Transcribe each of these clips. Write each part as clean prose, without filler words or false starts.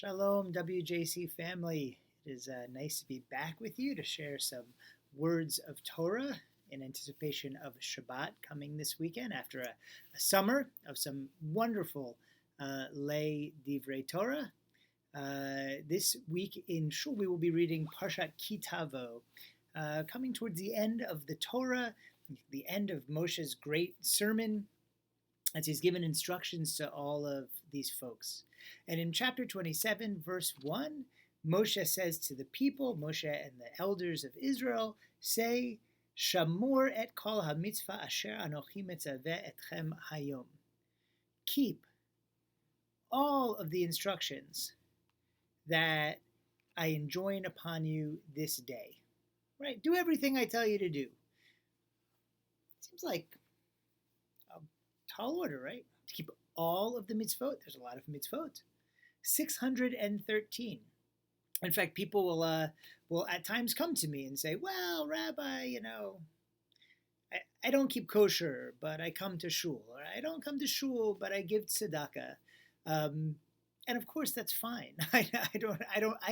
Shalom, WJC family. It is nice to be back with you to share some words of Torah in anticipation of Shabbat coming this weekend after a summer of some wonderful lay divrei Torah. This week in Shul, we will be reading Parshat Tavo, coming towards the end of the Torah, the end of Moshe's great sermon, as he's given instructions to all of these folks. And in chapter 27, verse 1, Moshe says to the people, Moshe and the elders of Israel, say, Shamor et kol ha-mitzvah asher anochi metzaveh etchem hayom. Keep all of the instructions that I enjoin upon you this day. Right? Do everything I tell you to do. Seems like a tall order, right? To keep all of the mitzvot. There's a lot of mitzvot. 613. In fact, people will at times come to me and say, well, Rabbi, I don't keep kosher, but I come to shul. Or I don't come to shul, but I give tzedakah. And of course, that's fine. I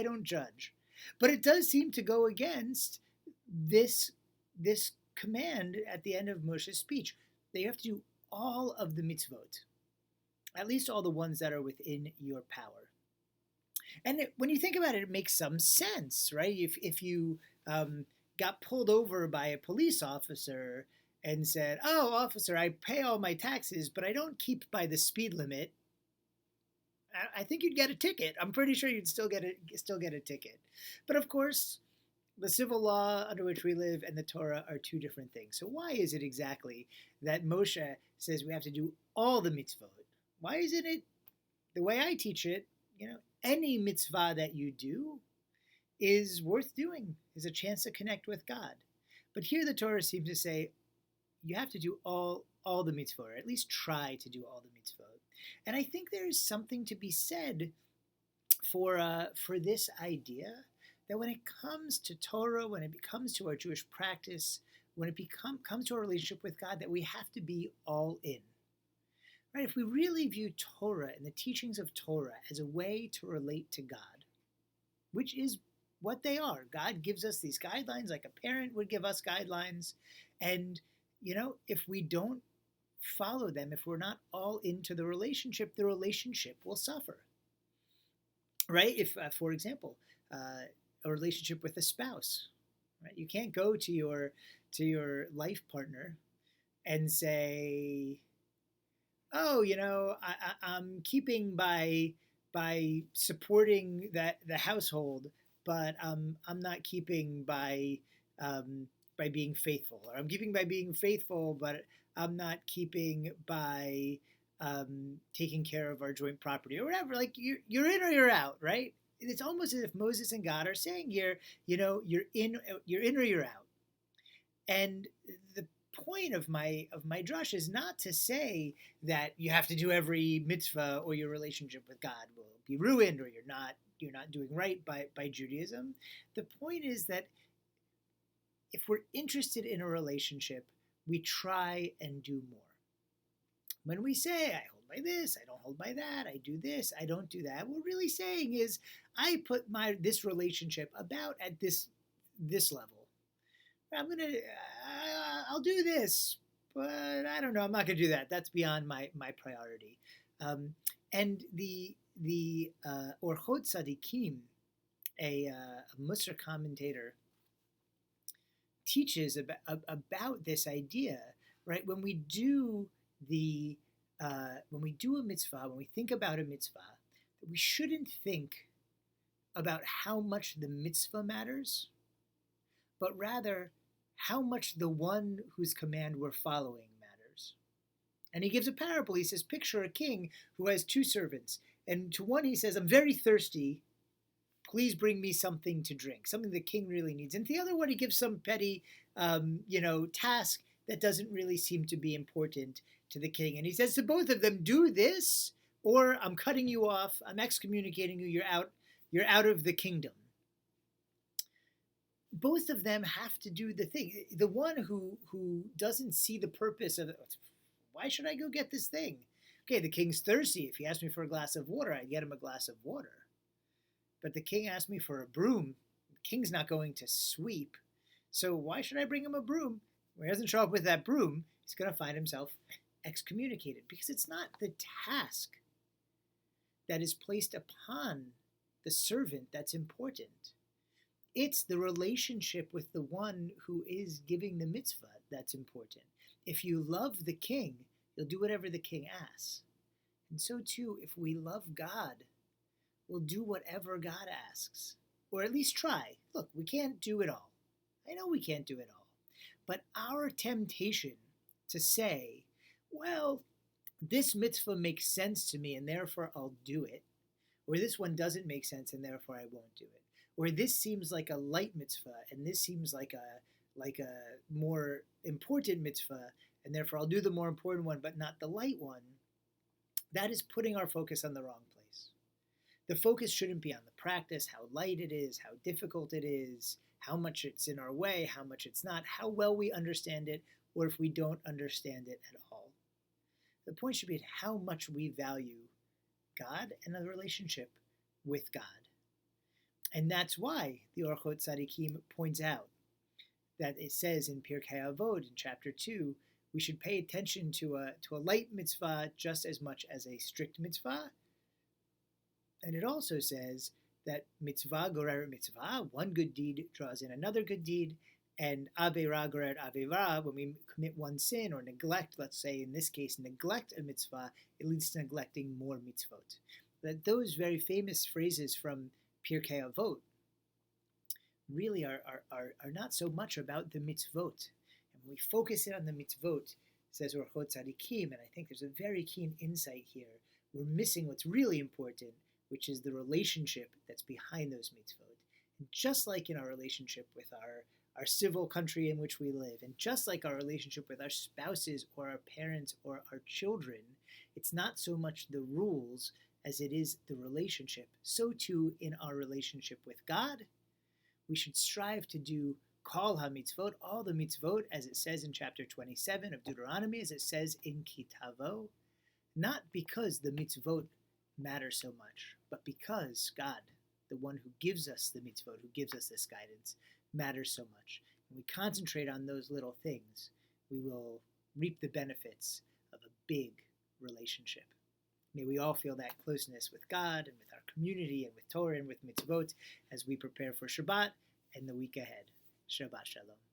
don't judge. But it does seem to go against this command at the end of Moshe's speech. They have to do all of the mitzvot, at least all the ones that are within your power. And when you think about it, it makes some sense, right? If you got pulled over by a police officer and said, oh, officer, I pay all my taxes, but I don't keep by the speed limit, I think you'd get a ticket. I'm pretty sure you'd still get a ticket. But of course, the civil law under which we live and the Torah are two different things. So why is it exactly that Moshe says we have to do all the mitzvot? Why isn't it the way I teach it? Any mitzvah that you do is worth doing, is a chance to connect with God. But here the Torah seems to say you have to do all the mitzvot, or at least try to do all the mitzvot. And I think there is something to be said for this idea that when it comes to Torah, when it comes to our Jewish practice, when it comes to our relationship with God, that we have to be all in. Right? If we really view Torah and the teachings of Torah as a way to relate to God, which is what they are. God gives us these guidelines like a parent would give us guidelines. And, if we don't follow them, if we're not all into the relationship will suffer. Right? If, for example, a relationship with a spouse, right? You can't go to your life partner and say, oh, I'm keeping by supporting the household, but I'm not keeping by being faithful, or I'm keeping by being faithful, but I'm not keeping by taking care of our joint property or whatever. Like you're in or you're out, right? It's almost as if Moses and God are saying here, you're in or you're out. And the point of my drush is not to say that you have to do every mitzvah or your relationship with God will be ruined or you're not doing right by Judaism. The point is that if we're interested in a relationship, we try and do more. When we say, I hold by this, I don't hold by that, I do this, I don't do that, what we're really saying is, I put this relationship about at this level. I'll do this, but I don't know, I'm not going to do that. That's beyond my priority. And the Orchot Tzadikim, a Musar commentator, teaches about this idea, right? When we do a mitzvah, when we think about a mitzvah, we shouldn't think about how much the mitzvah matters, but rather how much the one whose command we're following matters. And he gives a parable. He says, picture a king who has two servants. And to one he says, I'm very thirsty. Please bring me something to drink, something the king really needs. And to the other one, he gives some petty, task that doesn't really seem to be important to the king. And he says to both of them, do this, or I'm cutting you off. I'm excommunicating you. You're out of the kingdom. Both of them have to do the thing. The one who doesn't see the purpose of it, why should I go get this thing? Okay, the king's thirsty. If he asks me for a glass of water, I get him a glass of water. but the king asked me for a broom. The king's not going to sweep, so why should I bring him a broom? When he doesn't show up with that broom, he's going to find himself excommunicated, because it's not the task that is placed upon the servant that's important. It's the relationship with the one who is giving the mitzvah that's important. If you love the king, you'll do whatever the king asks. And so too, if we love God, we'll do whatever God asks. Or at least try. Look, we can't do it all. I know we can't do it all. But our temptation to say, well, this mitzvah makes sense to me and therefore I'll do it, or this one doesn't make sense and therefore I won't do it, or this seems like a light mitzvah and this seems like a more important mitzvah and therefore I'll do the more important one but not the light one, that is putting our focus on the wrong place. The focus shouldn't be on the practice, how light it is, how difficult it is, how much it's in our way, how much it's not, how well we understand it, or if we don't understand it at all. The point should be how much we value God and the relationship with God. And that's why the Orchot Tzadikim points out that it says in Pirkei Avot in chapter 2, we should pay attention to a light mitzvah just as much as a strict mitzvah. And it also says that mitzvah goreret mitzvah, one good deed draws in another good deed, and aveira goreret aveira, when we commit one sin or neglect, let's say in this case, neglect a mitzvah, it leads to neglecting more mitzvot. That those very famous phrases from Pirkei Avot really are not so much about the mitzvot. And when we focus in on the mitzvot, says Orchot Tzadikim, and I think there's a very keen insight here, we're missing what's really important, which is the relationship that's behind those mitzvot. And just like in our relationship with our civil country in which we live, and just like our relationship with our spouses or our parents or our children, it's not so much the rules as it is the relationship. So too in our relationship with God, we should strive to do kol ha-mitzvot, all the mitzvot, as it says in chapter 27 of Deuteronomy, as it says in Tavo, not because the mitzvot matter so much, but because God, the one who gives us the mitzvot, who gives us this guidance, matters so much. When we concentrate on those little things, we will reap the benefits of a big relationship. May we all feel that closeness with God and with our community and with Torah and with mitzvot as we prepare for Shabbat and the week ahead. Shabbat Shalom.